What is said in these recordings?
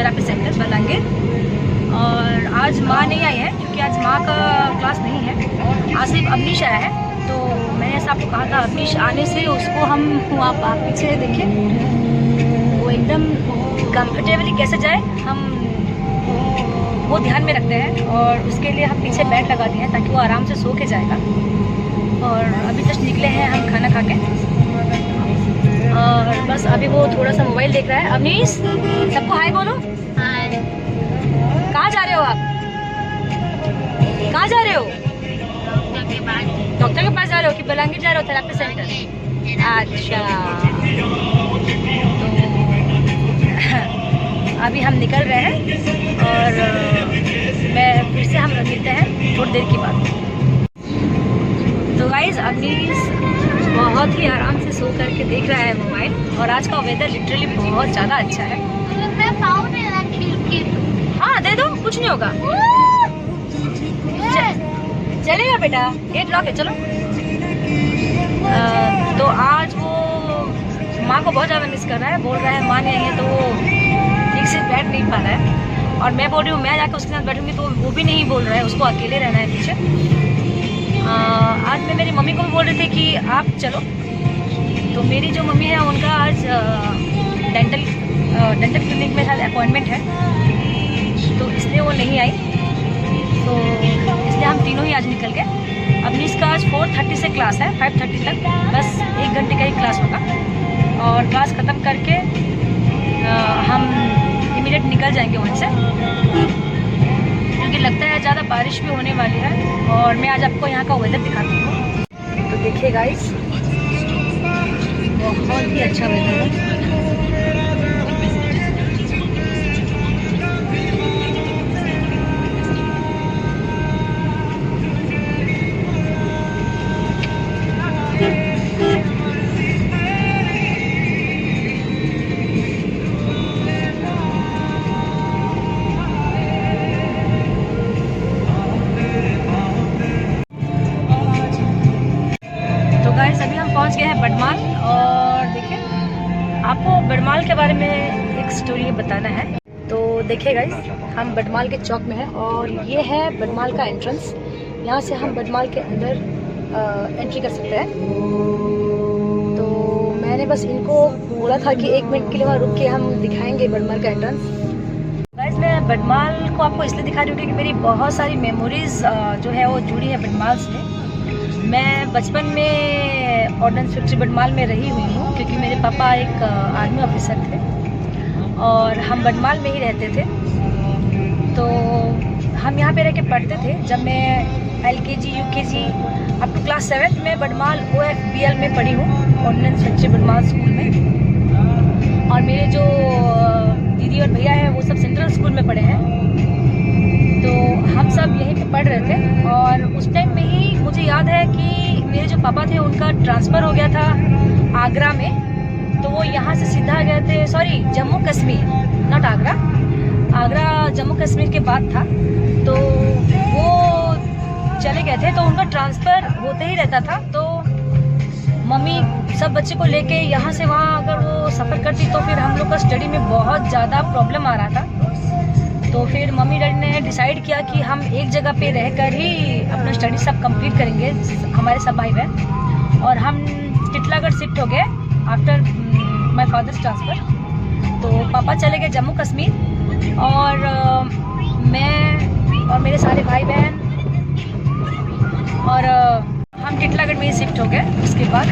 Therapy centre Balangir. और आज माँ नहीं आई है क्योंकि आज माँ का क्लास नहीं है, आज सिर्फ अवनीश आया है। तो मैंने ऐसा आपको कहा था, अवनीश आने से उसको हम वहाँ पीछे देखें वो एकदम कंफर्टेबली कैसे जाए हम वो ध्यान में रखते हैं, और उसके लिए हम पीछे बेड लगा दिए हैं ताकि वो आराम से सो के जाएगा। और अभी जस्ट निकले हैं हम खाना खा के, और बस अभी वो थोड़ा सा मोबाइल देख रहा है। अवनीश, सबको हाय बोलो। हाय। कहाँ जा रहे हो आप? कहाँ जा रहे हो? डॉक्टर के पास जा रहे हो कि बलांगीर जा रहे हो थेरेपी सेंटर? अच्छा, तो अभी हम निकल रहे हैं और मैं फिर से हम मिलते हैं थोड़ी देर के बाद। तो गाइस, अवनीश बहुत ही आराम से सो करके देख रहा है मोबाइल, और आज का वेदर लिटरली बहुत ज़्यादा अच्छा है। हाँ दे दो, कुछ नहीं होगा। चलेगा बेटा, गेट लॉक है, चलो। तो आज वो माँ को बहुत ज़्यादा मिस कर रहा है, बोल रहा है माँ नहीं आई है तो वो ठीक से बैठ नहीं पा रहा है। और मैं बोल रही हूँ मैं जाकर उसके साथ बैठूंगी तो वो भी नहीं बोल रहा है, उसको अकेले रहना है पीछे। आज मैं मेरी मम्मी को भी बोल रही थी कि आप चलो, तो मेरी जो मम्मी है उनका आज डेंटल क्लिनिक में शायद अपॉइंटमेंट है, तो इसलिए वो नहीं आई। तो इसलिए हम तीनों ही आज निकल गए। अवनीश का आज 4:30 से क्लास है, 5:30 तक, बस 1 घंटे का ही क्लास होगा। और क्लास ख़त्म करके हम इमीडिएट निकल जाएंगे वहाँ से, क्योंकि लगता है ज़्यादा बारिश भी होने वाली है। और मैं आज आपको यहाँ का वेदर दिखाती हूँ। तो देखिए गाइस, बहुत ही अच्छा वेदर है। अभी हम पहुंच गए हैं बड़माल, और देखिए आपको बड़माल के बारे में एक स्टोरी बताना है। तो देखिए गाइस, हम बड़माल के चौक में हैं और ये है बड़माल का एंट्रेंस। यहाँ से हम बड़माल के अंदर एंट्री कर सकते हैं। तो मैंने बस इनको बोला था कि 1 मिनट के लिए वहाँ रुक के हम दिखाएंगे बड़माल का एंट्रेंस। गाइस, मैं बड़माल को आपको इसलिए दिखा रही हूँ क्योंकि मेरी बहुत सारी मेमोरीज जो है वो जुड़ी है बड़माल से। मैं बचपन में ऑर्डिनेंस फैक्ट्री बड़माल में रही हुई हूँ, क्योंकि मेरे पापा एक आर्मी ऑफिसर थे और हम बड़माल में ही रहते थे। तो हम यहाँ पे रह के पढ़ते थे। जब मैं LKG UKG up to class 7 में बड़माल OFBL में पढ़ी हूँ, ऑर्डिनेंस फैक्ट्री बड़माल स्कूल में। और मेरे जो दीदी और भैया हैं वो सब सेंट्रल स्कूल में पढ़े हैं, तो हम सब यहीं पे पढ़ रहे थे। और उस टाइम में ही मुझे याद है कि मेरे जो पापा थे उनका ट्रांसफ़र हो गया था आगरा में, तो वो यहाँ से सीधा गए थे, सॉरी जम्मू कश्मीर, नॉट आगरा, आगरा जम्मू कश्मीर के बाद था। तो वो चले गए थे, तो उनका ट्रांसफ़र होते ही रहता था। तो मम्मी सब बच्चे को लेके यहाँ से वहाँ अगर वो सफ़र करती तो फिर हम लोग का स्टडी में बहुत ज़्यादा प्रॉब्लम आ रहा था। तो फिर मम्मी डैडी ने डिसाइड किया कि हम एक जगह पे रहकर ही अपना स्टडी सब कंप्लीट करेंगे, हमारे सब भाई बहन। और हम टिटलागढ़ शिफ्ट हो गए आफ्टर माय फादर्स ट्रांसफ़र। तो पापा चले गए जम्मू कश्मीर, और मैं और मेरे सारे भाई बहन और हम टिटलागढ़ में ही शिफ्ट हो गए उसके बाद।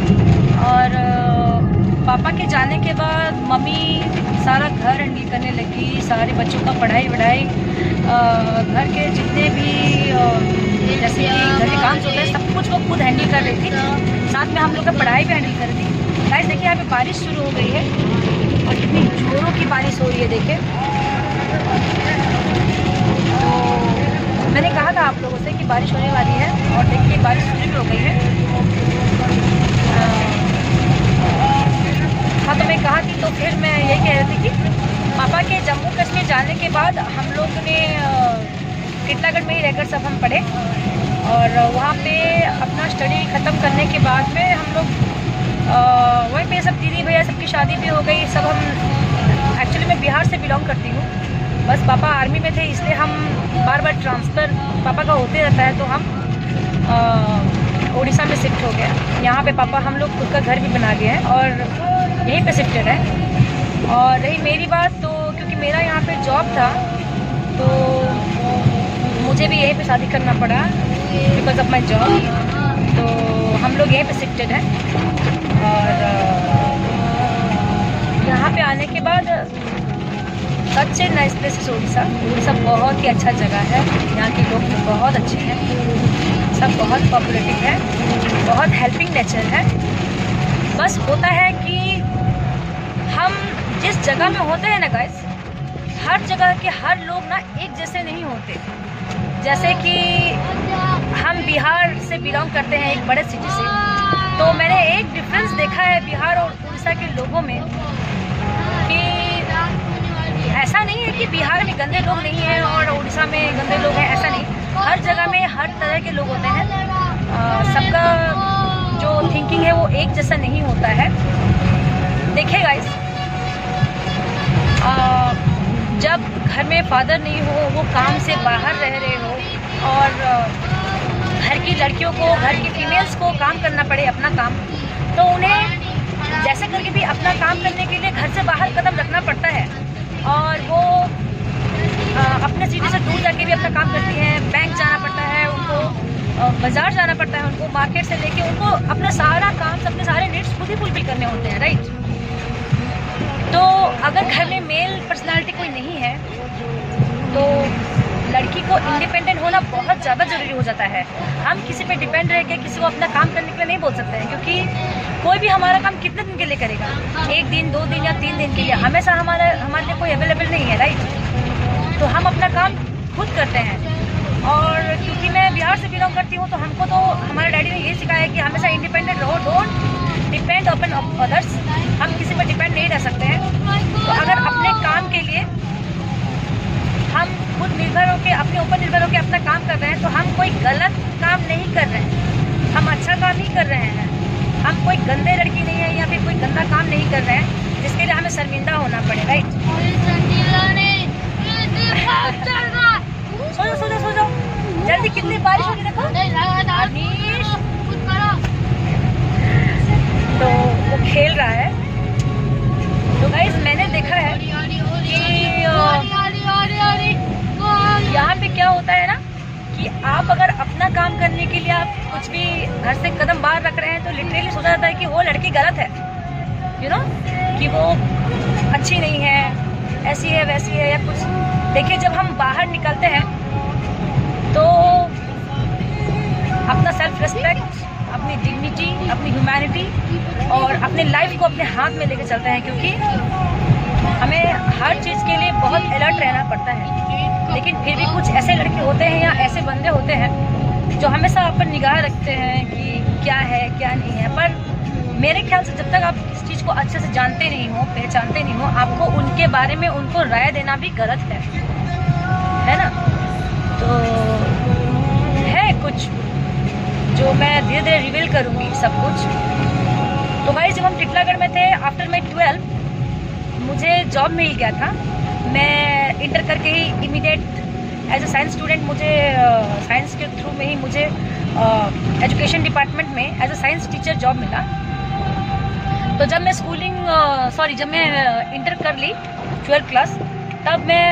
और पापा के जाने के बाद मम्मी सारा घर हैंडल करने लगी, सारे बच्चों का पढ़ाई वढ़ाई, घर के जितने भी जैसे कि घर के काम होते हैं सब कुछ वो खुद हैंडल कर रही थी। साथ में हम लोग का पढ़ाई भी हैंडल कर रही थी। गाइस देखिए, यहाँ पे बारिश शुरू हो गई है और कितनी जोरों की बारिश हो रही है, देखिए। तो मैंने कहा था आप लोगों से कि बारिश होने वाली है, और देखिए बारिश शुरू भी हो गई है। हाँ, तो मैं कहा थी, तो फिर मैं यही कह रही थी कि पापा के जम्मू कश्मीर जाने के बाद हम लोग ने टिटलागढ़ में ही रहकर सब हम पढ़े, और वहाँ पे अपना स्टडी ख़त्म करने के बाद में हम लोग वहीं पे सब दीदी भैया सबकी शादी भी हो गई। सब हम एक्चुअली मैं बिहार से बिलोंग करती हूँ, बस पापा आर्मी में थे इसलिए हम बार बार ट्रांसफ़र पापा का होते रहता है, तो हम उड़ीसा में शिफ्ट हो गए। यहाँ पे पापा हम लोग खुद का घर भी बना लिए हैं और यहीं पे शिफ्टेड है। और रही मेरी बात, तो क्योंकि मेरा यहाँ पे जॉब था तो मुझे भी यहीं पे शादी करना पड़ा बिकॉज ऑफ माई जॉब। तो हम लोग यहीं पे शिफ्टेड हैं और यहाँ पे आने के बाद such a nice place is Orissa. Orissa बहुत ही अच्छा जगह है, यहाँ के लोग बहुत अच्छे हैं, सब बहुत कोऑपरेटिव है, बहुत हेल्पिंग नेचर है। बस होता है कि हम जिस जगह में होते हैं ना गाइस, हर जगह के हर लोग ना एक जैसे नहीं होते। जैसे कि हम बिहार से बिलोंग करते हैं, एक बड़े सिटी से, तो मैंने एक डिफरेंस देखा है बिहार और उड़ीसा के लोगों में कि ऐसा नहीं है कि बिहार में गंदे लोग नहीं हैं और उड़ीसा में गंदे लोग हैं, ऐसा नहीं। हर जगह में हर तरह के लोग होते हैं, सबका जो थिंकिंग है वो एक जैसा नहीं होता है। देखिए गाइस, जब घर में फादर नहीं हो, वो काम से बाहर रह रहे हो और घर की लड़कियों को, घर की फीमेल्स को काम करना पड़े अपना काम, तो उन्हें जैसे करके भी अपना काम करने के लिए घर से बाहर कदम रखना पड़ता है। और वो अपने सिटी से दूर जाके भी अपना काम करती हैं, बैंक जाना पड़ता है उनको, बाज़ार जाना पड़ता है उनको, मार्केट से लेके उनको अपना सारा काम, अपने सारे नीड्स खुद ही फुलफिल करने होते हैं, राइट। तो अगर घर में मेल पर्सनालिटी कोई नहीं है तो लड़की को इंडिपेंडेंट होना बहुत ज़्यादा ज़रूरी हो जाता है। हम किसी पे डिपेंड रह के किसी को अपना काम करने के लिए नहीं बोल सकते हैं, क्योंकि कोई भी हमारा काम कितने दिन के लिए करेगा, 1 दिन 2 दिन या 3 दिन के लिए, हमेशा हमारे लिए कोई अवेलेबल नहीं है, राइट। तो हम अपना काम खुद करते हैं। और क्योंकि मैं बिहार से बिलोंग करती हूँ तो हमको तो हमारे डैडी ने ये सिखाया है कि हमेशा इंडिपेंडेंट रहो, डोंट डिपेंड अपन अदर्स। हम किसी पर डिपेंड नहीं रह सकते हैं। तो अगर अपने काम के लिए हम खुद निर्भर होकर, अपने ऊपर निर्भर होकर अपना काम कर रहे हैं, तो हम कोई गलत काम नहीं कर रहे हैं, हम अच्छा काम ही कर रहे हैं। हम कोई गंदे लड़की नहीं है या फिर कोई गंदा काम नहीं कर रहे हैं जिसके लिए हमें शर्मिंदा होना पड़े, राइट। सो जाओ जल्दी, कितनी बारिश होगी देखो। तो वो खेल रहा है। तो गाइस, मैंने देखा है कि यहाँ पे क्या होता है ना कि आप अगर अपना काम करने के लिए आप कुछ भी घर से कदम बाहर रख रहे हैं तो लिटरली सोचा जाता है कि वो लड़की गलत है, यू नो, कि वो अच्छी नहीं है, ऐसी है वैसी है या कुछ। देखिए, जब हम बाहर निकलते हैं तो अपना सेल्फ रिस्पेक्ट, अपनी डिग्निटी, अपनी ह्यूमैनिटी और अपने लाइफ को अपने हाथ में लेके चलते हैं, क्योंकि हमें हर चीज़ के लिए बहुत अलर्ट रहना पड़ता है। लेकिन फिर भी कुछ ऐसे लड़के होते हैं या ऐसे बंदे होते हैं जो हमेशा आप पर निगाह रखते हैं कि क्या है क्या नहीं है। पर मेरे ख्याल से जब तक आप इस चीज़ को अच्छे से जानते नहीं हो, पहचानते नहीं हो, आपको उनके बारे में उनको राय देना भी गलत है ना। तो है कुछ जो मैं धीरे धीरे रिवील करूँगी सब कुछ। तो भाई, जब हम टिटलागढ़ में थे, आफ्टर माई 12 मुझे जॉब मिल गया था। मैं इंटर करके ही immediate as a science student, मुझे साइंस के थ्रू में ही मुझे एजुकेशन डिपार्टमेंट में as a science teacher job मिला। तो जब मैं जब मैं इंटर कर ली 12th क्लास, तब मैं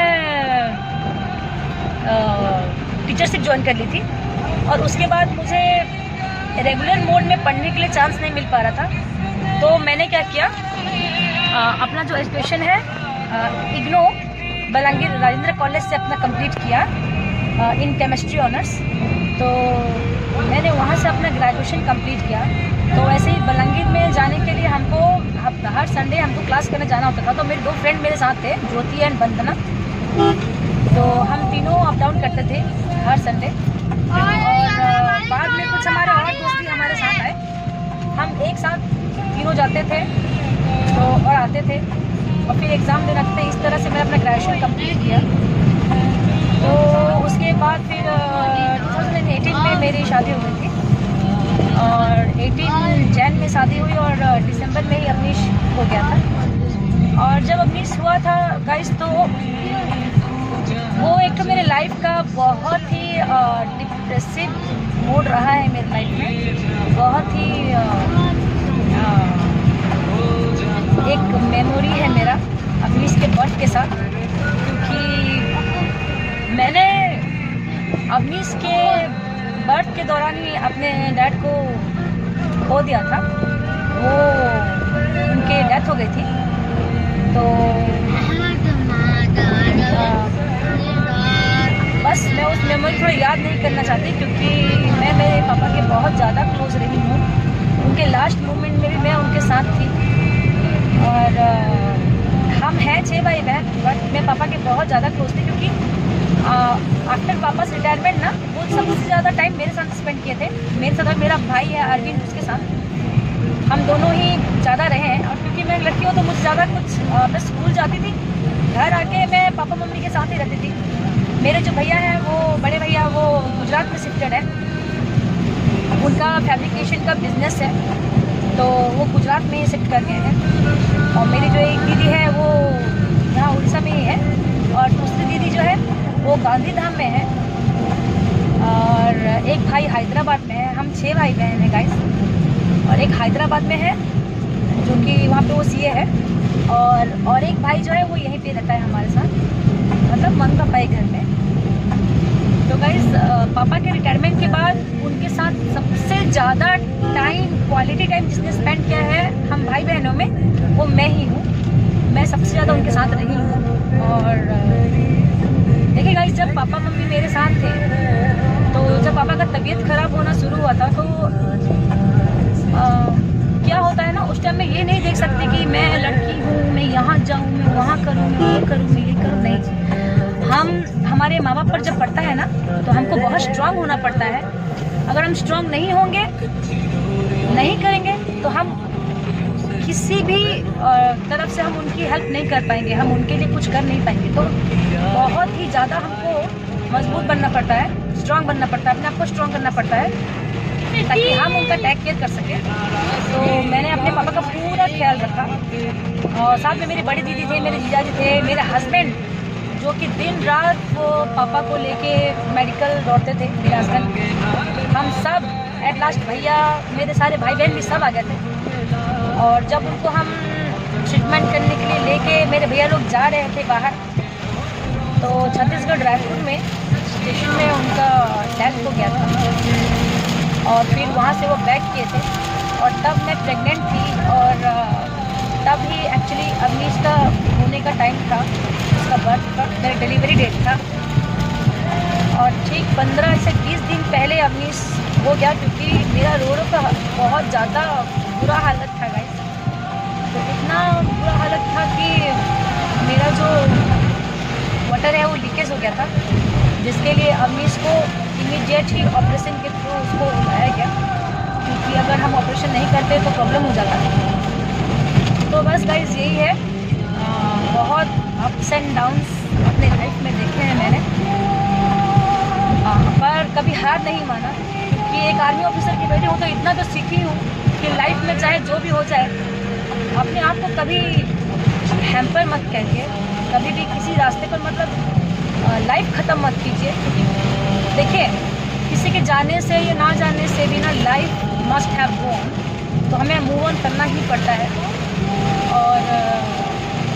टीचरशिप ज्वाइन कर ली थी। और उसके बाद मुझे रेगुलर मोड में पढ़ने के लिए चांस नहीं मिल पा रहा था। तो मैंने क्या किया, अपना जो एजुकेशन है इग्नो बलांगीर राजेंद्र कॉलेज से अपना कंप्लीट किया इन केमिस्ट्री ऑनर्स। तो मैंने वहाँ से अपना ग्रेजुएशन कंप्लीट किया। तो ऐसे ही बलांगीर में जाने के लिए हमको हर संडे हमको क्लास करने जाना होता था। तो मेरे 2 फ्रेंड मेरे साथ थे, ज्योति एंड वंदना। तो हम तीनों अप डाउन करते थे हर संडे। और बाद में कुछ हमारे और दोस्त भी हमारे साथ आए, हम एक साथ तीनों जाते थे तो और आते थे और फिर एग्ज़ाम देना थे। इस तरह से मैंने अपना ग्रेजुएशन कंप्लीट किया। तो उसके बाद फिर 2018 में मेरी शादी हो गई थी और 18 जैन में शादी हुई और दिसंबर में ही अवनीश हो गया था। और जब अवनीश हुआ था गाइस, तो वो एक तो मेरे लाइफ का बहुत ही डिप्रेसिव मूड रहा है मेरे लाइफ में। बहुत ही एक मेमोरी है मेरा अवनीश के बर्थ के साथ, क्योंकि मैंने अवनीश के बर्थ के दौरान ही अपने डैड को खो दिया था। वो उनके डेथ हो गई थी। तो बस मैं उस मेमोरी को याद नहीं करना चाहती, क्योंकि मैं मेरे पापा के बहुत ज़्यादा क्लोज रही हूँ। उनके लास्ट मोमेंट में भी मैं उनके साथ थी। और हम हैं 6 भाई बहन, बट मैं पापा के बहुत ज़्यादा क्लोज थी, क्योंकि आफ्टर पापास रिटायरमेंट ना वो सबसे ज़्यादा टाइम मेरे साथ स्पेंड किए थे। मेरे साथ मेरा भाई है अरविंद, उसके साथ हम दोनों ही ज़्यादा रहे हैं। और क्योंकि मैं लड़की हूँ तो मुझे ज़्यादा कुछ मैं स्कूल जाती थी, घर आके मैं पापा मम्मी के साथ ही रहती थी। मेरे जो भैया हैं, वो बड़े भैया, वो गुजरात में शिफ्टेड है। उनका फैब्रिकेशन का बिजनेस है, तो वो गुजरात में ही शिफ्ट कर गए हैं। और मेरी जो एक दीदी है वो यहाँ उड़ीसा में ही है, और दूसरी दीदी जो है वो गांधीधाम में है, और एक भाई हैदराबाद में है। हम 6 भाई बहन हैं गाइस। और एक हैदराबाद में है जो कि वहाँ पे वो सीए है, और एक भाई जो है वो यहीं पे रहता है हमारे साथ, मतलब मम्मी पापा के घर में। तो गाइस पापा के रिटायरमेंट के बाद उनके साथ सबसे ज़्यादा टाइम, क्वालिटी टाइम जिसने स्पेंड किया है हम भाई बहनों में, वो मैं ही हूँ। मैं सबसे ज़्यादा उनके साथ रही हूँ। और देखिए गाइस, जब पापा मम्मी मेरे साथ थे, तो जब पापा का तबीयत खराब होना शुरू हुआ था, तो क्या होता है ना, उस टाइम में ये नहीं देख सकती कि मैं लड़की हूँ, मैं यहाँ जाऊँ, मैं वहाँ करूँ, मैं ये करूँ, मैं ये करूँ। नहीं, हमारे माँ बाप पर जब पड़ता है ना, तो हमको बहुत स्ट्रांग होना पड़ता है। अगर हम स्ट्रांग नहीं होंगे, नहीं करेंगे, तो हम किसी भी तरफ से हम उनकी हेल्प नहीं कर पाएंगे, हम उनके लिए कुछ कर नहीं पाएंगे। तो बहुत ही ज़्यादा हमको मजबूत बनना पड़ता है, स्ट्रांग बनना पड़ता है, अपने आप को स्ट्रांग करना पड़ता है, ताकि हम उनका टेक केयर कर सकें। तो मैंने अपने पापा का पूरा ख्याल रखा। और साथ में मेरी बड़ी दीदी थे, मेरे जीजाजी थे, मेरे हस्बैंड जो कि दिन रात वो पापा को लेके मेडिकल दौड़ते थे, मेरे हस्बैंड। हम सब एट लास्ट, भैया, मेरे सारे भाई बहन भी सब आ गए थे। और जब उनको हम ट्रीटमेंट करने के लिए लेके मेरे भैया लोग जा रहे थे बाहर, तो छत्तीसगढ़ रायपुर में स्टेशन में उनका डेथ हो गया था। और फिर वहाँ से वो बैक किए थे, और तब मैं प्रेग्नेंट थी। और तब ही एक्चुअली अवनीश का होने का टाइम था, उसका बर्थ का, मेरा डिलीवरी डेट था। और ठीक 15 से 20 दिन पहले अवनीश हो गया, क्योंकि मेरा रोड का बहुत ज़्यादा बुरा हालत था गाइस। तो इतना बुरा हालत था कि मेरा जो वाटर है वो लीकेज हो गया था, जिसके लिए अवनीश को इमीडिएट ही ऑपरेशन के थ्रू उसको लाया गया, क्योंकि अगर हम ऑपरेशन नहीं करते तो प्रॉब्लम हो जाता है। तो बस गाइस यही है, बहुत अप्स एंड डाउन्स अपने लाइफ में देखे हैं मैंने, पर कभी हार नहीं माना, क्योंकि एक आर्मी ऑफिसर की बेटी हूँ तो इतना तो सीखी हूँ कि लाइफ में चाहे जो भी हो जाए, अपने आप को कभी हैम्पर मत करिए, कभी भी किसी रास्ते पर मतलब लाइफ ख़त्म मत कीजिए। देखिए, किसी के जाने से या ना जाने से भी ना life must have go on, तो हमें मूव ऑन करना ही पड़ता है। और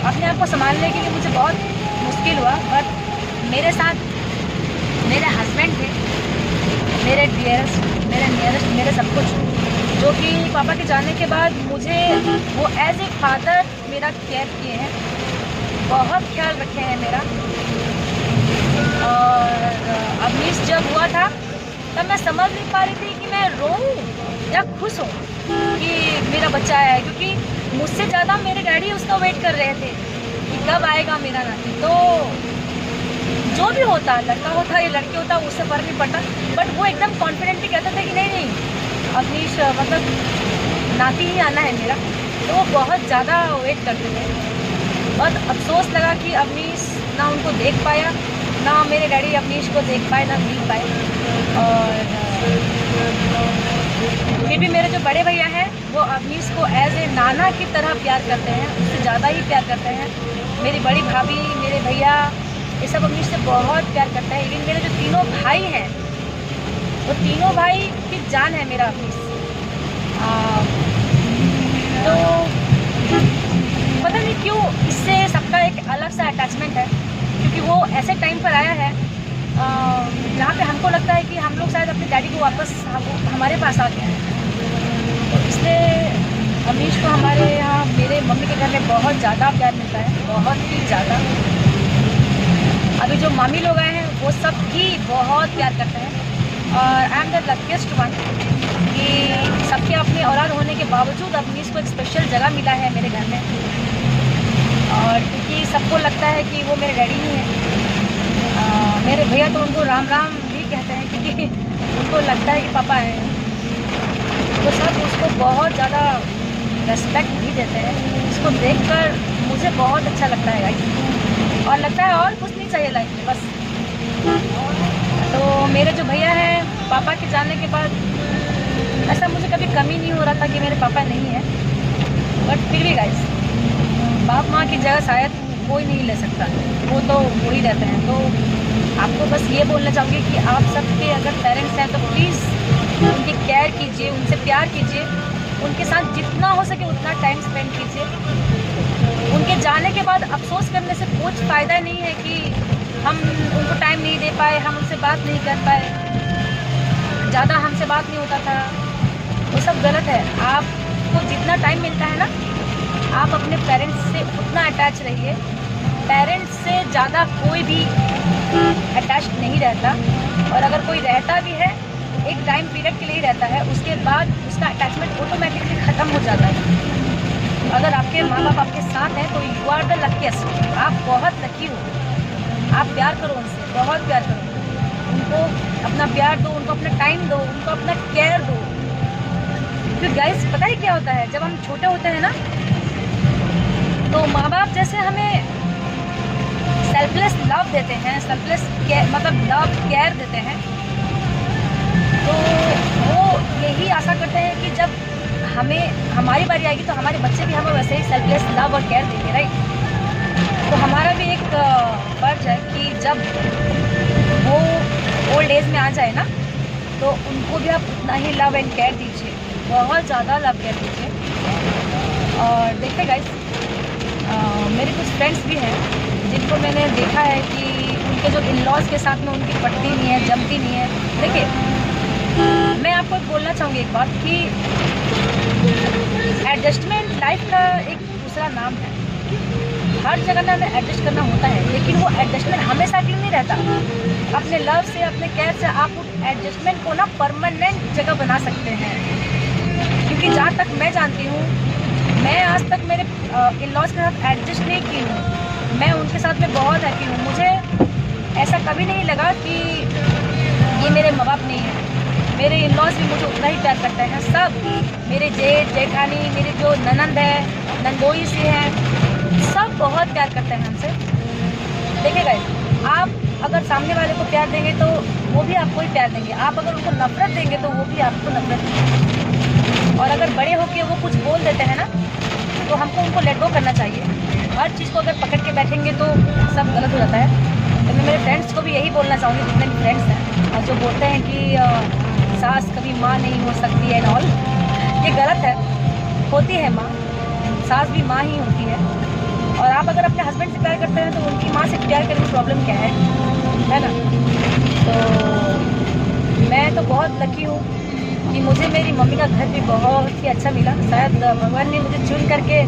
अपने आप को संभालने के लिए मुझे बहुत मुश्किल हुआ, बट मेरे साथ मेरे हस्बैंड थे, मेरे डियरेस्ट, मेरे नियरेस्ट, मेरे सब कुछ, जो कि पापा के जाने के बाद मुझे वो एज ए फादर मेरा केयर किए हैं, बहुत ख्याल रखे हैं मेरा। और अवनीश जब हुआ था तब मैं समझ नहीं पा रही थी कि मैं रोऊं या खुश हूँ कि मेरा बच्चा आया है, क्योंकि मुझसे ज़्यादा मेरे डैडी उसका वेट कर रहे थे कि कब आएगा मेरा नाती। तो जो भी होता, लड़का होता या लड़की होता, उससे फर्क नहीं पड़ता, बट वो एकदम कॉन्फिडेंटली कहते थे कि नहीं अवनीश मतलब नाती ही आना है मेरा। तो वो बहुत ज़्यादा वेट करते थे। बहुत अफसोस लगा कि अवनीश ना उनको देख पाया, ना मेरे डैडी अवनीश को देख पाए, ना मिल पाए। और फिर भी मेरे जो बड़े भैया हैं वो अवनीश को एज ए नाना की तरह प्यार करते हैं, उससे ज़्यादा ही प्यार करते हैं। मेरी बड़ी भाभी, मेरे भैया, ये सब अमीश से बहुत प्यार करता है। इवन मेरे जो तीनों भाई हैं वो तीनों भाई की जान है मेरा अमीश। तो पता नहीं क्यों इससे सबका एक अलग सा अटैचमेंट है, क्योंकि वो ऐसे टाइम पर आया है जहाँ पे हमको लगता है कि हम लोग शायद अपने डैडी को वापस हमारे पास आ गए हैं। तो इसलिए अमीश को हमारे यहाँ मेरे मम्मी के घर में बहुत ज़्यादा प्यार मिलता है, बहुत ही ज़्यादा। अभी जो मामी लोग आए हैं वो सब भी बहुत प्यार करते हैं, और I am the luckiest one कि सबके अपने औलाद होने के बावजूद अमीश को एक स्पेशल जगह मिला है मेरे घर में। और क्योंकि सबको लगता है कि वो मेरे डैडी ही हैं। मेरे भैया तो उनको राम राम भी कहते हैं, क्योंकि उनको लगता है कि पापा हैं। तो सब उसको बहुत ज़्यादा रेस्पेक्ट भी देते हैं। इसको देखकर मुझे बहुत अच्छा लगता है गाइस, और लगता है और कुछ नहीं चाहिए लाइफ में बस। तो मेरे जो भैया हैं, पापा के जाने के बाद ऐसा मुझे कभी कमी नहीं हो रहा था कि मेरे पापा नहीं हैं, बट फिर भी गाइस बाप माँ की जगह शायद कोई नहीं ले सकता, वो तो वो ही रहते हैं। तो आपको बस ये बोलना चाहूँगी कि आप सबके अगर पेरेंट्स हैं तो प्लीज़ उनकी केयर कीजिए, उनसे प्यार कीजिए, उनके साथ जितना हो सके उतना टाइम स्पेंड कीजिए। उनके जाने के बाद अफसोस करने से कुछ फ़ायदा नहीं है कि हम उनको टाइम नहीं दे पाए, हम उनसे बात नहीं कर पाए, ज़्यादा हमसे बात नहीं होता था, वो सब गलत है। आपको जितना टाइम मिलता है ना, आप अपने पेरेंट्स से उतना अटैच रहिए। पेरेंट्स से ज़्यादा कोई भी अटैच नहीं रहता, और अगर कोई रहता भी है एक टाइम पीरियड के लिए ही रहता है, उसके बाद उसका अटैचमेंट ऑटोमेटिकली ख़त्म हो जाता है। अगर आपके माँ बाप आपके साथ हैं तो यू आर द लकीस्ट, आप बहुत लकी हो। आप प्यार करो उनसे, बहुत प्यार करो, उनको अपना प्यार दो, उनको अपना टाइम दो, उनको अपना केयर दो। क्योंकि गाइस पता है क्या होता है, जब हम छोटे होते हैं ना तो माँ बाप जैसे हमें सेल्फलेस लव देते हैं, सेल्फलेस केयर मतलब लव केयर देते हैं, तो वो यही आशा करते हैं कि जब हमारी बारी आएगी तो हमारे बच्चे भी हमें वैसे ही सेल्फलेस लव और केयर देंगे, राइट। तो हमारा भी एक फर्ज है कि जब वो ओल्ड एज में आ जाए ना तो उनको भी आप उतना ही लव एंड केयर दीजिए, बहुत ज़्यादा लव केयर दीजिए। और देखते गाइस मेरे कुछ फ्रेंड्स भी हैं जिनको मैंने देखा है कि उनके जो इन-लॉज़ के साथ में उनकी पटती नहीं है, जमती नहीं है। देखिए मैं आपको बोलना चाहूँगी एक बात कि एडजस्टमेंट लाइफ का एक दूसरा नाम है। हर जगह में हमें एडजस्ट करना होता है, लेकिन वो एडजस्टमेंट हमेशा के लिए नहीं रहता। अपने लव से, अपने केयर से आप उस एडजस्टमेंट को ना परमानेंट जगह बना सकते हैं। क्योंकि जहाँ तक मैं जानती हूँ, मैं आज तक मेरे इन-लॉज़ के साथ एडजस्ट नहीं की हूँ। मैं उनके साथ में बहुत हैप्पी हूँ। मुझे ऐसा कभी नहीं लगा कि ये मेरे माँ बाप नहीं है। मेरे इन-लॉज़ भी मुझे उतना ही प्यार करते हैं। सब मेरे जेठ जेठानी, मेरे जो ननंद है, नंदोई से हैं, सब बहुत प्यार करते हैं हमसे। देखिए गाइस, आप अगर सामने वाले को प्यार देंगे तो वो भी आपको ही प्यार देंगे। आप अगर उनको नफरत देंगे तो वो भी आपको नफरत देंगे। और अगर बड़े होके वो कुछ बोल देते हैं ना तो हमको उनको लेट गो करना चाहिए। हर चीज़ को अगर पकड़ के बैठेंगे तो सब गलत हो जाता है। तो मैं मेरे फ्रेंड्स को भी यही बोलना चाहूँगी, जितने भी फ्रेंड्स हैं और जो बोलते हैं कि सास कभी माँ नहीं हो सकती है एंड ऑल, ये गलत है। होती है माँ, सास भी माँ ही होती है। और आप अगर अपने हस्बैंड से प्यार करते हैं तो उनकी माँ से प्यार करने की प्रॉब्लम क्या है ना। तो मैं तो बहुत लकी हूँ कि मुझे मेरी मम्मी का घर भी बहुत ही अच्छा मिला। शायद भगवान ने मुझे चुन करके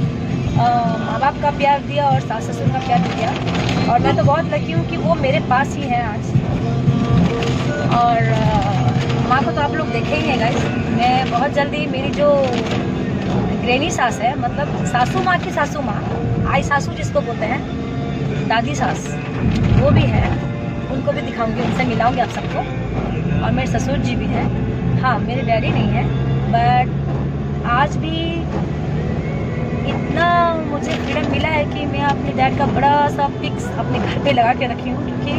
माँ बाप का प्यार दिया और सास ससुर का प्यार दिया, और मैं तो बहुत लकी हूँ कि वो मेरे पास ही हैं आज। और माँ को तो आप लोग देखे ही हैं गाइस। मैं बहुत जल्दी मेरी जो ग्रैनी सास है, मतलब सासू माँ की सासू माँ, आई सासू जिसको बोलते हैं, दादी सास, वो भी है, उनको भी दिखाऊंगी, उनसे मिलाऊंगी आप सबको। और मेरे ससुर जी भी हैं। हाँ, मेरे डैडी नहीं है, बट आज भी इतना मुझे फ्रीडम मिला है कि मैं अपने डैड का बड़ा सा पिक्स अपने घर पे लगा के रखी हूँ, क्योंकि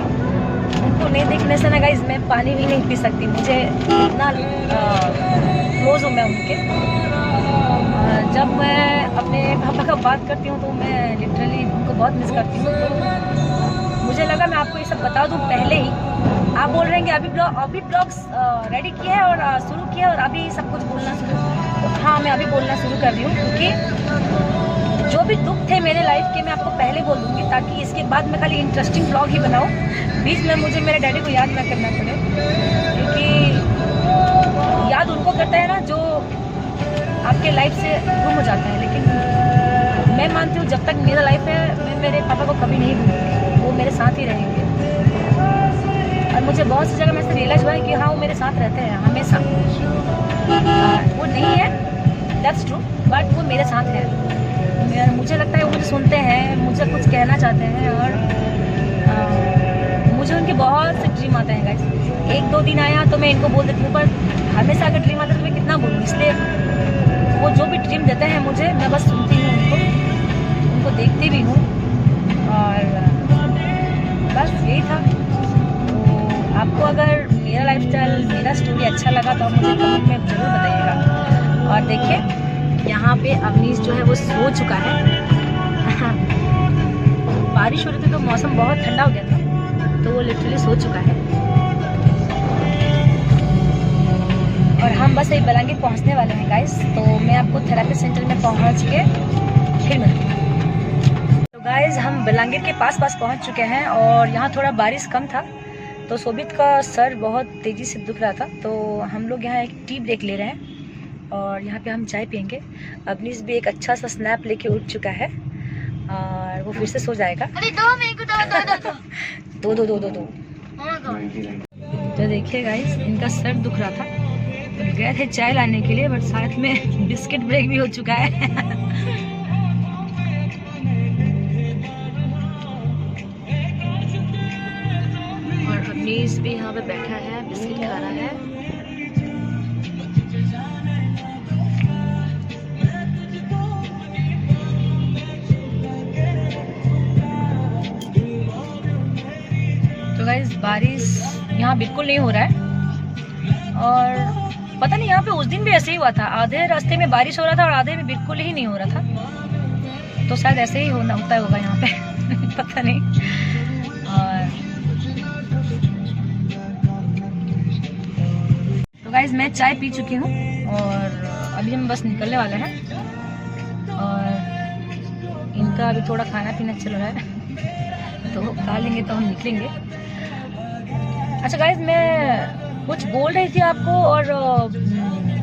उनको नहीं देखने से ना गाइस मैं पानी भी नहीं पी सकती। मुझे इतना क्लोज हूँ मैं उनके। जब मैं अपने पापा का बात करती हूँ तो मैं लिटरली उनको बहुत मिस करती हूँ। तो मुझे लगा मैं आपको ये सब बता दूं पहले ही। आप बोल रहे हैं कि अभी ब्लॉग्स रेडी किया है और शुरू किया और अभी सब कुछ बोलना शुरू। तो हाँ, मैं अभी बोलना शुरू कर रही हूँ, क्योंकि जो भी दुख थे मेरे लाइफ के मैं आपको पहले बोल दूँगी, ताकि इसके बाद मैं खाली इंटरेस्टिंग ब्लॉग ही बनाऊँ, बीच में मुझे मेरे डैडी को याद ना करना पड़े। क्योंकि याद उनको करता है ना जो आपके लाइफ से गुम हो जाता है, लेकिन मैं मानती हूँ जब तक मेरा लाइफ है मैं मेरे पापा को कभी नहीं भूलूंगी, वो मेरे साथ ही रहेंगे। और मुझे बहुत सी जगह में ऐसे रियलाइज हुआ है कि हाँ, वो मेरे साथ रहते हैं हमेशा। वो नहीं है, दैट्स ट्रू, बट वो मेरे साथ है। मुझे लगता है वो मुझे सुनते हैं, मुझे कुछ कहना चाहते हैं, और मुझे उनके बहुत से ड्रीम आते हैं गाइस। 1-2 दिन आया तो मैं इनको बोल देती हूँ, पर हमेशा अगर ड्रीम आता है तो मैं कितना बोलूँ। इसलिए वो जो भी ड्रीम देते हैं मुझे, मैं बस सुनती हूँ उनको देखती भी हूँ, और बस यही था। तो आपको अगर मेरा लाइफस्टाइल, मेरा स्टोरी अच्छा लगा तो आप मुझे कमेंट में ज़रूर बताइएगा। और देखिए यहाँ पे अवनीश जो है वो सो चुका है। बारिश हो रही थी तो मौसम बहुत ठंडा हो गया था, तो वो लिटरली सो चुका है। और हम बस यही बलांगीर पहुंचने वाले हैं गाइस, तो मैं आपको थेरेपी सेंटर में पहुंच के फिर मिलती हूँ। तो गाइस हम बलांगीर के पास पहुंच चुके हैं, और यहाँ थोड़ा बारिश कम था, तो शोभित का सर बहुत तेज़ी से दुख रहा था, तो हम लोग यहाँ एक टी ब्रेक ले रहे हैं, और यहाँ पे हम चाय पियेंगे। अवनीश भी एक अच्छा सा स्नैप लेके उठ चुका है, और वो फिर से सो जाएगा। अरे दो मेरे को दो। तो देखिए गाइस, इनका सर दुख रहा था, तो गए थे चाय लाने के लिए, बट साथ में बिस्किट ब्रेक भी हो चुका है। और अवनीश भी यहाँ पे बैठा है, बिस्किट खा रहा है। गाइस बारिश यहाँ बिल्कुल नहीं हो रहा है, और पता नहीं यहाँ पे उस दिन भी ऐसे ही हुआ था, आधे रास्ते में बारिश हो रहा था और आधे में बिल्कुल ही नहीं हो रहा था। तो शायद ऐसे ही होता होगा यहाँ पे। पता नहीं। और तो गाइस मैं चाय पी चुकी हूँ, और अभी हम बस निकलने वाले हैं, और इनका अभी थोड़ा खाना पीना चल रहा है, तो खा लेंगे तो हम निकलेंगे। अच्छा गाइस, मैं कुछ बोल रही थी आपको, और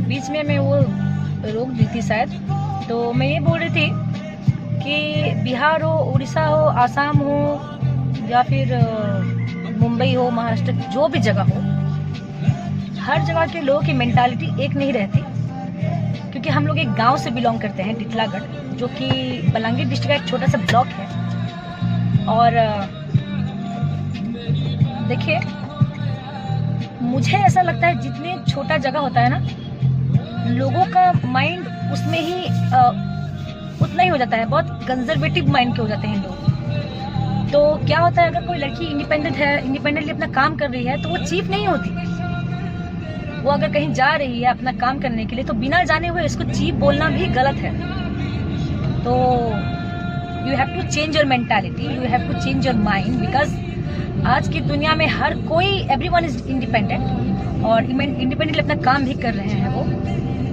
बीच में मैं वो रोक दी थी शायद। तो मैं ये बोल रही थी कि बिहार हो, उड़ीसा हो, आसाम हो, या फिर मुंबई हो, महाराष्ट्र, जो भी जगह हो, हर जगह के लोगों की मेंटालिटी एक नहीं रहती। क्योंकि हम लोग एक गांव से बिलोंग करते हैं, टिटलागढ़, जो कि बलांगीर डिस्ट्रिक्ट का एक छोटा सा ब्लॉक है। और देखिए, मुझे ऐसा लगता है जितने छोटा जगह होता है ना, लोगों का माइंड उसमें ही उतना ही हो जाता है, बहुत कंजर्वेटिव माइंड के हो जाते हैं लोग। तो क्या होता है, अगर कोई लड़की इंडिपेंडेंट है, इंडिपेंडेंटली अपना काम कर रही है, तो वो चीफ नहीं होती। वो अगर कहीं जा रही है अपना काम करने के लिए, तो बिना जाने हुए इसको चीफ बोलना भी गलत है। तो you have to change your mentality, you have to change your mind, because आज की दुनिया में हर कोई, एवरीवन इज इंडिपेंडेंट, और इंडिपेंडेंटली अपना काम भी कर रहे हैं वो।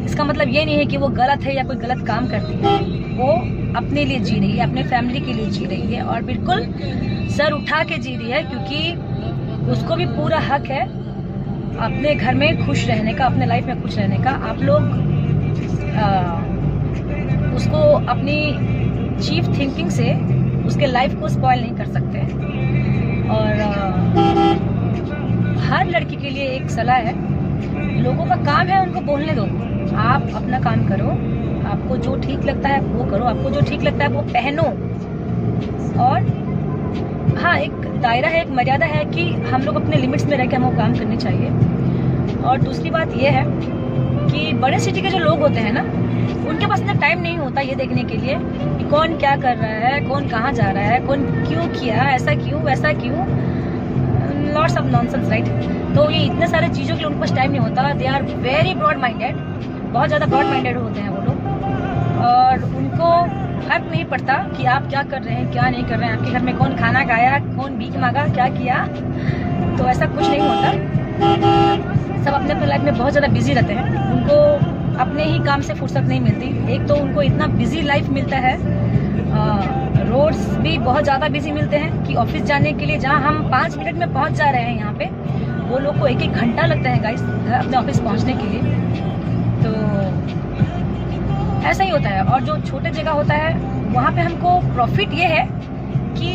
इसका मतलब ये नहीं है कि वो गलत है या कोई गलत काम करती है। वो अपने लिए जी रही है, अपने फैमिली के लिए जी रही है, और बिल्कुल सर उठा के जी रही है, क्योंकि उसको भी पूरा हक है अपने घर में खुश रहने का, अपने लाइफ में खुश रहने का। आप लोग उसको अपनी चीफ थिंकिंग से उसके लाइफ को स्पॉइल नहीं कर सकते। और हर लड़की के लिए एक सलाह है, लोगों का काम है उनको बोलने दो, आप अपना काम करो, आपको जो ठीक लगता है वो करो, आपको जो ठीक लगता है वो पहनो। और हाँ, एक दायरा है, एक मर्यादा है कि हम लोग अपने लिमिट्स में रह के हमको काम करने चाहिए। और दूसरी बात ये है कि बड़े सिटी के जो लोग होते हैं ना, उनके पास इतना टाइम नहीं होता ये देखने के लिए कि कौन क्या कर रहा है, कौन कहाँ जा रहा है, कौन क्यों किया, ऐसा क्यों, वैसा क्यों, लॉट्स ऑफ नॉनसेंस, राइट। तो ये इतने सारे चीज़ों के लिए उनके पास टाइम नहीं होता। They are very broad minded, बहुत ज़्यादा ब्रॉड माइंडेड होते हैं वो लोग, और उनको फर्क नहीं पड़ता कि आप क्या कर रहे हैं क्या नहीं कर रहे हैं, आपके घर में कौन खाना खाया, कौन भीख मांगा, क्या किया, तो ऐसा कुछ नहीं होता। सब अपने अपने लाइफ में बहुत ज़्यादा बिजी रहते हैं, उनको अपने ही काम से फुर्सत नहीं मिलती। एक तो उनको इतना बिजी लाइफ मिलता है, रोड्स भी बहुत ज़्यादा बिजी मिलते हैं कि ऑफिस जाने के लिए जहाँ हम 5 मिनट में पहुँच जा रहे हैं यहाँ पे, वो लोग को 1-1 घंटा लगता है गाइस अपने ऑफिस पहुँचने के लिए। तो ऐसा ही होता है। और जो छोटे जगह होता है वहाँ पे हमको प्रॉफिट ये है कि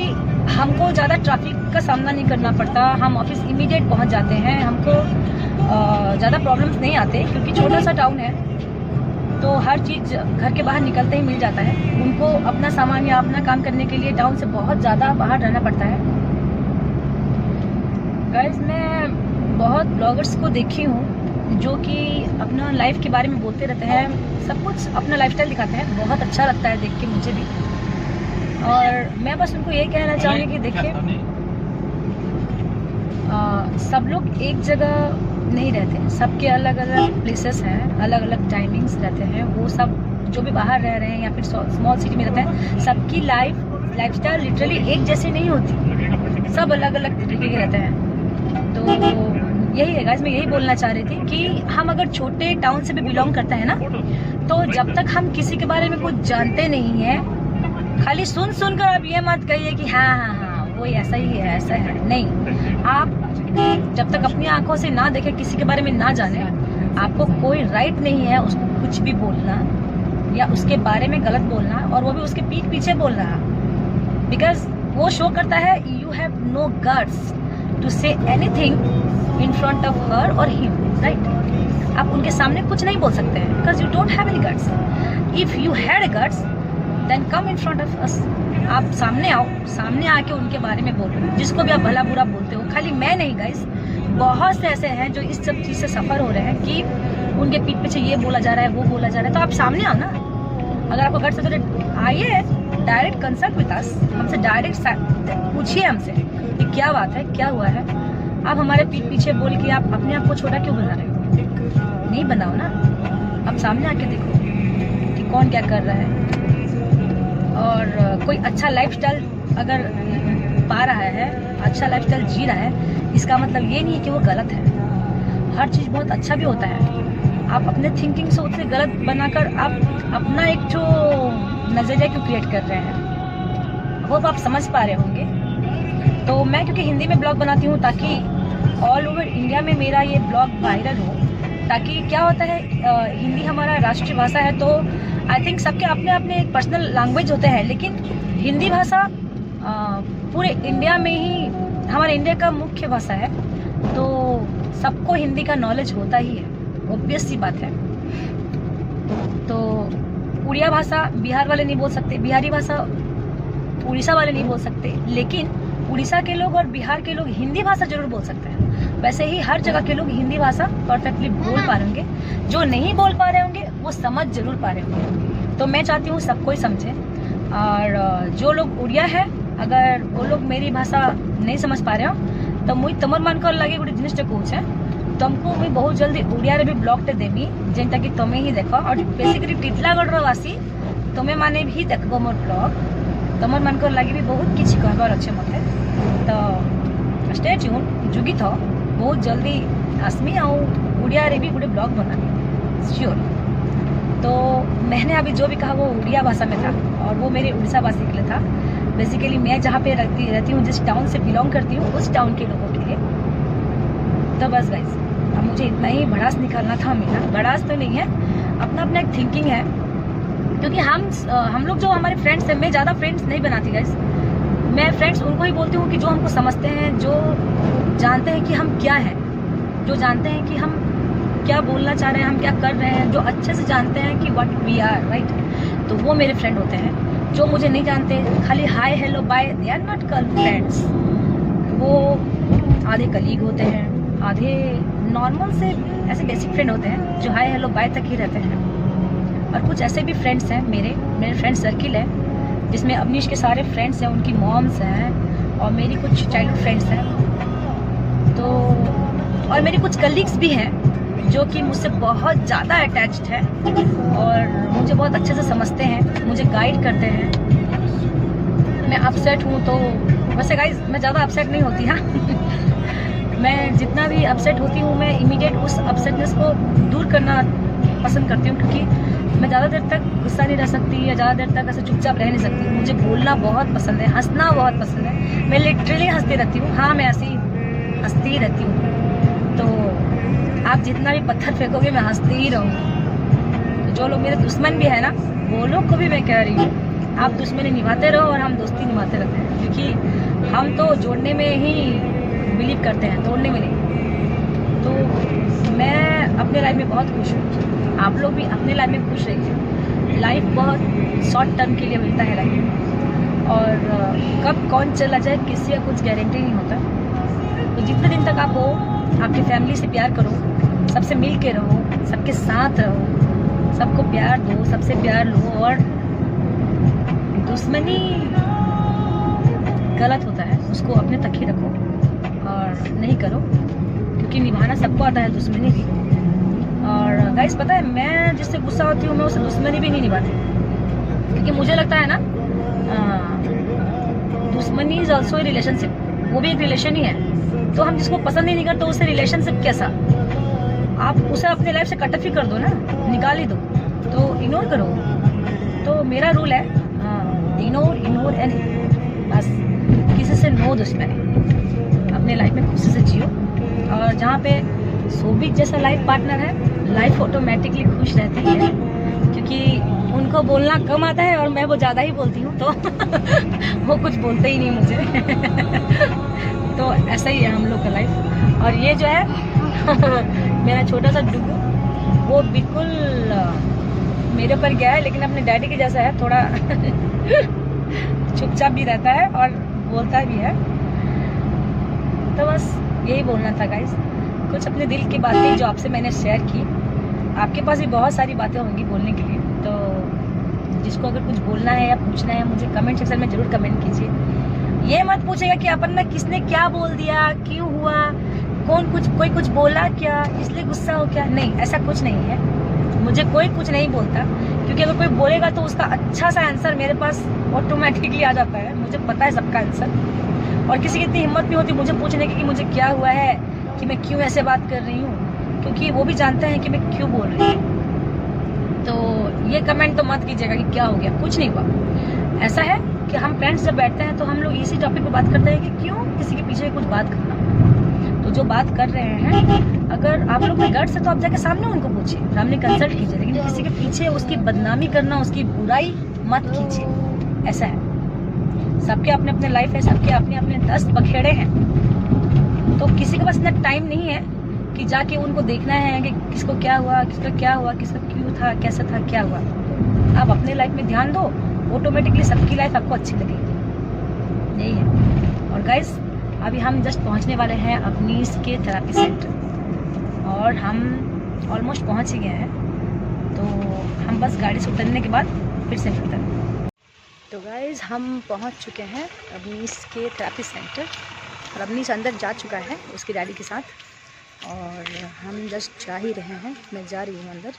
हमको ज़्यादा ट्रैफिक का सामना नहीं करना पड़ता, हम ऑफिस इमीडिएट पहुँच जाते हैं, हमको ज़्यादा प्रॉब्लम्स नहीं आते क्योंकि छोटा सा टाउन है, तो हर चीज़ घर के बाहर निकलते ही मिल जाता है। उनको अपना सामान या अपना काम करने के लिए टाउन से बहुत ज़्यादा बाहर रहना पड़ता है। गाइस, मैं बहुत ब्लॉगर्स को देखी हूँ जो कि अपना लाइफ के बारे में बोलते रहते हैं, सब कुछ अपना लाइफस्टाइल दिखाते हैं, बहुत अच्छा लगता है देख के मुझे भी। और मैं बस उनको ये कहना चाहूँगी कि देखिए, सब लोग एक जगह नहीं रहते, सबके अलग अलग प्लेसेस हैं, अलग अलग टाइमिंग्स रहते हैं। वो सब जो भी बाहर रह रहे हैं या फिर स्मॉल सिटी में रहते हैं, सबकी लाइफस्टाइल लिटरली एक जैसी नहीं होती, सब अलग अलग तरीके के रहते हैं। तो यही है गाइस, मैं यही बोलना चाह रही थी कि हम अगर छोटे टाउन से भी बिलोंग करते हैं ना, तो जब तक हम किसी के बारे में कुछ जानते नहीं है, खाली सुन कर आप ये मत कहिए कि हाँ वो ऐसा ही है, ऐसा है, नहीं। आप जब तक अपनी आंखों से ना देखे, किसी के बारे में ना जाने, आपको कोई राइट नहीं है उसको कुछ भी बोलना या उसके बारे में गलत बोलना, और वो भी उसके पीठ पीछे बोलना, बिकॉज वो शो करता है you have no guts to say anything in front of her और हिम, राइट। आप उनके सामने कुछ नहीं बोल सकते हैं because you don't have any guts. If you had guts then come in front of us. आप सामने आओ, सामने आके उनके बारे में बोलो, जिसको भी आप भला बुरा बोलते हो। खाली मैं नहीं गाइस, बहुत से ऐसे हैं जो इस सब चीज़ से सफ़र हो रहे हैं कि उनके पीठ पीछे ये बोला जा रहा है, वो बोला जा रहा है। तो आप सामने आओ ना, अगर आपको गट्स है तो आइए, डायरेक्ट कंसल्ट विद अस, हमसे डायरेक्ट पूछिए हमसे कि क्या बात है, क्या हुआ है। आप हमारे पीठ पीछे बोल के आप अपने आप को छोटा क्यों बना रहे हो? नहीं बनाओ ना, आप सामने आके देखो कि कौन क्या कर रहा है। और कोई अच्छा लाइफस्टाइल अगर पा रहा है, अच्छा लाइफस्टाइल जी रहा है, इसका मतलब ये नहीं है कि वो गलत है। हर चीज़ बहुत अच्छा भी होता है। आप अपने थिंकिंग से उसे गलत बनाकर आप अपना एक जो नज़रिया क्यों क्रिएट कर रहे हैं, वो आप समझ पा रहे होंगे। तो मैं क्योंकि हिंदी में ब्लॉग बनाती हूँ ताकि ऑल ओवर इंडिया में मेरा ये ब्लॉग वायरल हो, ताकि क्या होता है, हिंदी हमारा राष्ट्रीय भाषा है, तो आई थिंक सबके अपने अपने एक पर्सनल लैंग्वेज होते हैं, लेकिन हिंदी भाषा पूरे इंडिया में ही, हमारे इंडिया का मुख्य भाषा है, तो सबको हिंदी का नॉलेज होता ही है, ऑब्वियस सी बात है। तो उड़िया भाषा बिहार वाले नहीं बोल सकते, बिहारी भाषा उड़ीसा वाले नहीं बोल सकते, लेकिन उड़ीसा के लोग और बिहार के लोग हिंदी भाषा जरूर बोल सकते हैं। वैसे ही हर जगह के लोग हिंदी भाषा परफेक्टली बोल पा रहे होंगे, जो नहीं बोल पा रहे होंगे वो समझ जरूर पा रहे होंगे। तो मैं चाहती हूँ सब कोई समझे, और जो लोग उड़िया है, अगर वो लोग मेरी भाषा नहीं समझ पा रहे हो तो मुझे तमर मान कर लगे गोटे जिनिस कहे, तुमको मुझे बहुत जल्दी उड़िया रे भी ब्लॉग टे देवी, जेनटा कि तुम्हें ही देख, और बेसिकली टिटलागढ़ वासी तुम्हें माने भी देखब मोर ब्लॉग, तमर मान कर लगे भी बहुत किसी कहबार अच्छे मत। तो स्टे ट्यून, जुगी था बहुत जल्दी आसमी आऊँ उड़िया रे भी गोटे ब्लॉग बना श्योर। तो मैंने अभी जो भी कहा वो उड़िया भाषा में था, और वो मेरे उड़ीसा भाषी के लिए था। बेसिकली मैं जहाँ पे रहती हूँ, जिस टाउन से बिलोंग करती हूँ, उस टाउन के लोगों के लिए। तो बस गाइस, अब मुझे इतना ही भड़ास निकालना था मेरा। भड़ास तो नहीं है, अपना अपना एक थिंकिंग है, क्योंकि हम लोग जो हमारे फ्रेंड्स हैं, मैं ज़्यादा फ्रेंड्स नहीं बनाती गाइस। मैं फ्रेंड्स उनको ही बोलती हूँ कि जो हमको समझते हैं, जो जानते हैं कि हम क्या हैं, जो जानते हैं कि हम क्या बोलना चाह रहे हैं, हम क्या कर रहे हैं, जो अच्छे से जानते हैं कि व्हाट वी आर, राइट। तो वो मेरे फ्रेंड होते हैं। जो मुझे नहीं जानते, खाली hi hello bye, they are not called friends. वो आधे कलीग होते हैं, आधे नॉर्मल से ऐसे बेसिक फ्रेंड होते हैं जो हाय हेलो बाय तक ही रहते हैं। और कुछ ऐसे भी फ्रेंड्स हैं, मेरे फ्रेंड सर्किल है, जिसमें अवनीश के सारे फ्रेंड्स हैं, उनकी मॉम्स हैं, और मेरी कुछ चाइल्डहुड फ्रेंड्स हैं। तो और मेरी कुछ कलीग्स भी हैं जो कि मुझसे बहुत ज़्यादा अटैच्ड है और मुझे बहुत अच्छे से समझते हैं, मुझे गाइड करते हैं। मैं अपसेट हूँ तो वैसे गाइस मैं ज़्यादा अपसेट नहीं होती। हाँ मैं जितना भी अपसेट होती हूँ मैं इमीडिएट उस अपसेटनेस को दूर करना पसंद करती हूँ, क्योंकि मैं ज़्यादा देर तक गुस्सा नहीं रह सकती या ज़्यादा देर तक ऐसे चुपचाप रह नहीं सकती। मुझे बोलना बहुत पसंद है, हंसना बहुत पसंद है। मैं लिटरली हंसती रहती हूँ। हाँ मैं ऐसी हंसती ही रहती हूँ। तो आप जितना भी पत्थर फेंकोगे मैं हंसती ही रहूँगी। तो जो लोग मेरे दुश्मन भी है ना, वो लोग को भी मैं कह रही हूँ आप दुश्मनी निभाते रहो और हम दोस्ती निभाते रहते हैं, क्योंकि हम तो जोड़ने में ही बिलीव करते हैं, तोड़ने में नहीं। तो मैं अपने लाइफ में बहुत खुश हूँ, आप लोग भी अपने लाइफ में खुश रहिए। लाइफ बहुत शॉर्ट टर्म के लिए मिलता है लाइफ, और कब कौन चला जाए किसी का कुछ गारंटी नहीं होता। तो जितने दिन तक आप हो आपकी फैमिली से प्यार करो, सबसे मिल के रहो, सबके साथ रहो, सबको प्यार दो, सबसे प्यार लो। और दुश्मनी गलत होता है, उसको अपने तक ही रखो और नहीं करो, क्योंकि निभाना सबको आता है, दुश्मनी भी। और गाइस पता है मैं जिससे गुस्सा होती हूँ मैं उसे दुश्मनी भी नहीं निभाती, क्योंकि मुझे लगता है ना दुश्मनी इज ऑल्सो ए रिलेशनशिप, वो भी एक रिलेशन ही है। तो हम जिसको पसंद ही नहीं करते उससे रिलेशनशिप कैसा, आप उसे अपने लाइफ से कट ऑफ ही कर दो ना, निकाल ही दो, तो इग्नोर करो। तो मेरा रूल है इग्नोर एंड बस, किसी से नो दुश्मनी, अपने लाइफ में खुशी से जियो। और जहाँ पे सोबित जैसा लाइफ पार्टनर है, लाइफ ऑटोमेटिकली खुश रहती है, क्योंकि उनको बोलना कम आता है और मैं वो ज़्यादा ही बोलती हूँ, तो वो कुछ बोलते ही नहीं मुझे। तो ऐसा ही है हम लोग का लाइफ। और ये जो है मेरा छोटा सा डुगू, वो बिल्कुल मेरे ऊपर गया है, लेकिन अपने डैडी के जैसा है, थोड़ा चुपचाप भी रहता है और बोलता भी है। तो बस यही बोलना था गाइस, कुछ अपने दिल की बातें जो आपसे मैंने शेयर की। आपके पास भी बहुत सारी बातें होंगी बोलने के लिए, तो जिसको अगर कुछ बोलना है या पूछना है मुझे कमेंट सेक्शन में ज़रूर कमेंट कीजिए। ये मत पूछेगा कि अपन ने किसने क्या बोल दिया, क्यों हुआ, कोई कुछ बोला क्या, इसलिए गुस्सा हो क्या। नहीं, ऐसा कुछ नहीं है, मुझे कोई कुछ नहीं बोलता, क्योंकि अगर कोई बोलेगा तो उसका अच्छा सा आंसर मेरे पास ऑटोमेटिकली आ जाता है, मुझे पता है सबका आंसर। और किसी की इतनी हिम्मत नहीं होती मुझे पूछने की कि मुझे क्या हुआ है, कि मैं क्यों ऐसे बात कर रही हूँ, क्योंकि वो भी जानते हैं कि मैं क्यों बोल रही हूँ। तो ये कमेंट तो मत कीजिएगा कि क्या हो गया, कुछ नहीं हुआ। ऐसा है कि हम फ्रेंड्स जब बैठते हैं तो हम लोग इसी टॉपिक पे बात करते हैं कि क्यों किसी के पीछे कुछ बात करना। तो जो बात कर रहे हैं, अगर आप लोग में गट्स है तो आप जाके सामने उनको पूछिए, सामने कंसल्ट कीजिए, लेकिन किसी के पीछे उसकी बदनामी करना, उसकी बुराई मत कीजिए। ऐसा है, सबके अपने अपने लाइफ है, सबके अपने अपने दस्त बखेड़े हैं, तो किसी के पास इतना टाइम नहीं है कि जाके उनको देखना है कि किसको क्या हुआ, किसका क्या हुआ, किसका क्यों था, कैसा था, क्या हुआ। आप अपने लाइफ में ध्यान दो, ऑटोमेटिकली सबकी लाइफ आपको अच्छी लगेगी। यही है। और गाइस अभी हम जस्ट पहुंचने वाले हैं अवनीश के थेरेपी सेंटर, और हम ऑलमोस्ट पहुंच ही गए हैं। तो हम बस गाड़ी से उतरने के बाद फिर से मिलते हैं। तो गाइस हम पहुंच चुके हैं अवनीश के थेरेपी सेंटर, और अवनीश अंदर जा चुका है उसकी डैडी के साथ, और हम जस्ट जा ही रहे हैं। मैं जा रही हूँ अंदर।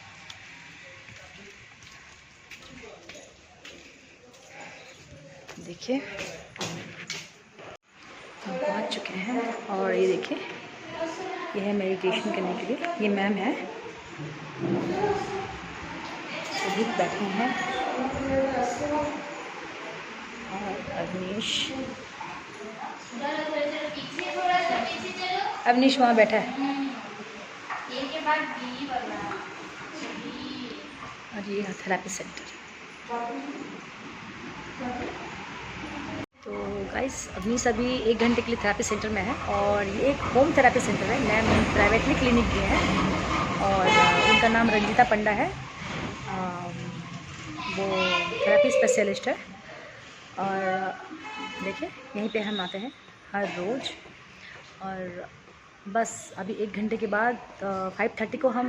देखिए हम पहुंच चुके हैं, और ये देखिए ये है मेडिटेशन करने के लिए, ये मैम है, सभी बैठे हैं, और अवनीश वहाँ बैठा है, और ये है थेरेपी सेंटर। तो गाइस अवनीश अभी 1 घंटे के लिए थेरेपी सेंटर में है, और ये एक होम थेरेपी सेंटर है, मैम प्राइवेटली क्लिनिक भी है, और उनका नाम रंजिता पंडा है, वो थेरेपी स्पेशलिस्ट है। और देखिए यहीं पे हम आते हैं हर रोज़, और बस अभी 1 घंटे के बाद 5:30 को हम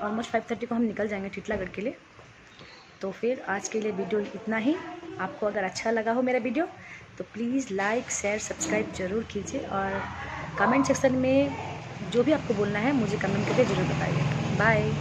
ऑलमोस्ट 5:30 को हम निकल जाएंगे टिटलागढ़ के लिए। तो फिर आज के लिए वीडियो इतना ही। आपको अगर अच्छा लगा हो मेरा वीडियो तो प्लीज़ लाइक शेयर सब्सक्राइब ज़रूर कीजिए, और कमेंट सेक्शन में जो भी आपको बोलना है मुझे कमेंट करके ज़रूर बताइए। बाय।